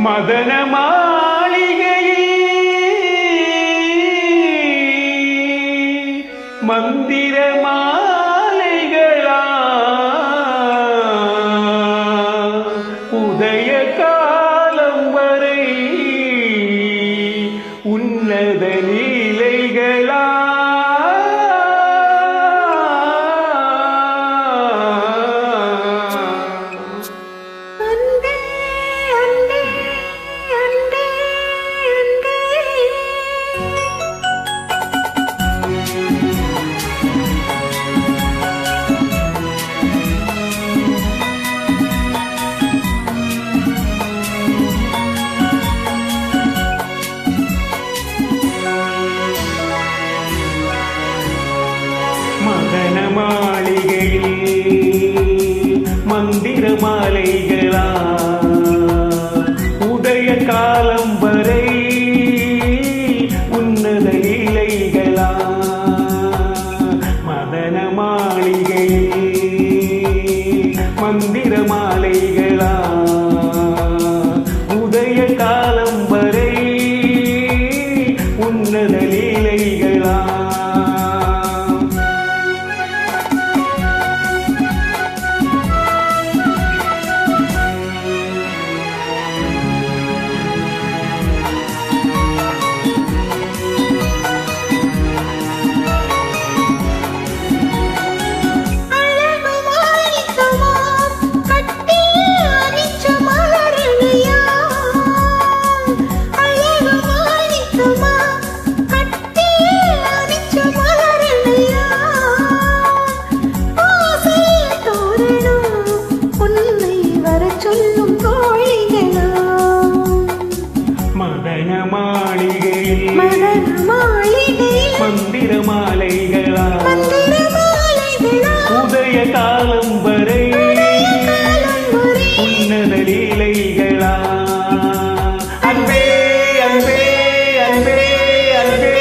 மதன மாளிகையில் மந்திர மாலைகளா உதய காலம் வரை உன்னத லீலைகளா மதன மாளிகையில் மந்திர மாலைகளா உதய காலம் வரை உன்னத லீலைகளா மதன மாளிகையில் மந்திர மாலைகளா உதய காலம் வரை உன்னத லீலைகளா மதன மாளிகையில் மந்திர மாலைகளா உதய காலம் வரை உன்னத லீலைகளா அன்பே அன்பே அன்பே அன்பே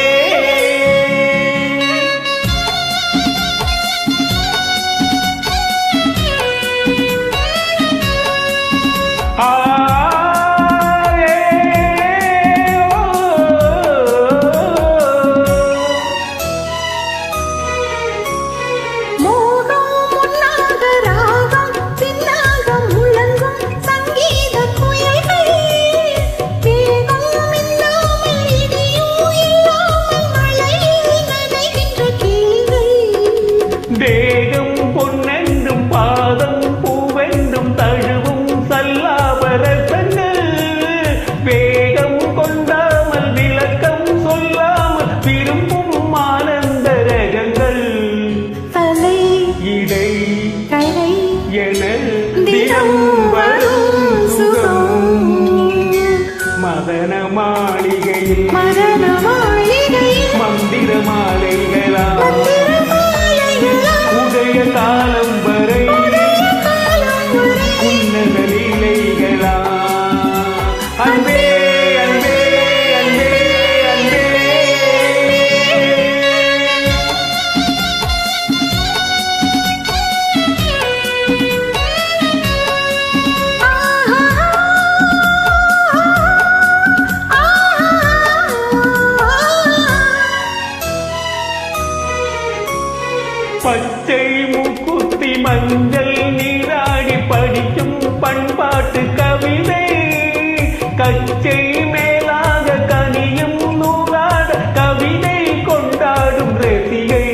தேகம் பொன்னென்றும் பாதம் பூவென்றும் தழுவும் சல்லாபரசங்கள் வேகம் கொண்டாமல் விளக்கம் சொல்லாமல் விரும்பும் ஆனந்த ரகங்கள் தலை இடை கரை என தினம் வரும் சுகம் மதன மாளிகையில் மந்திர மாலைகளா உதய காலம் வரை உன்னத லீலைகளா அன்பே அன்பே அன்பே அன்பே பச்சை மூக்குத்தி மஞ்சள் நீராடி படிக்கும் பண்பாட்டு கவிதை கச்சை மேலாக கனியும் நூலாட கவிதை கொண்டாடும் ரசிகை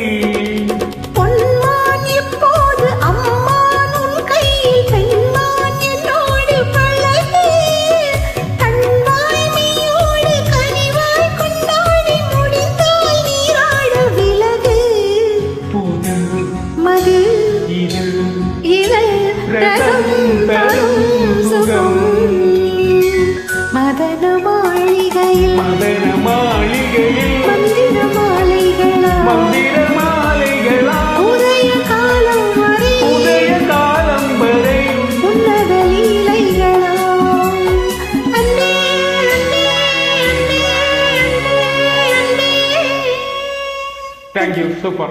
பொன்மான் எப்போது அம்மான் உன் கையில் பெண்மான் என்னோடு பழகு கண்வாய் மெய்யோடு கனிவாய் கொண்டாடி முடிந்தால் நீராட விலகு புது மது இதழ் ரசம் தரும் சுகம் மதன மாளிகையில் மதன மாளிகையில் மந்திர மாலைகளா மந்திர மாலைகளா உதய காலம் வரை உன்னத லீலைகளா அன்பே அன்பே அன்பே அன்பே அன்பே. Thank you, super.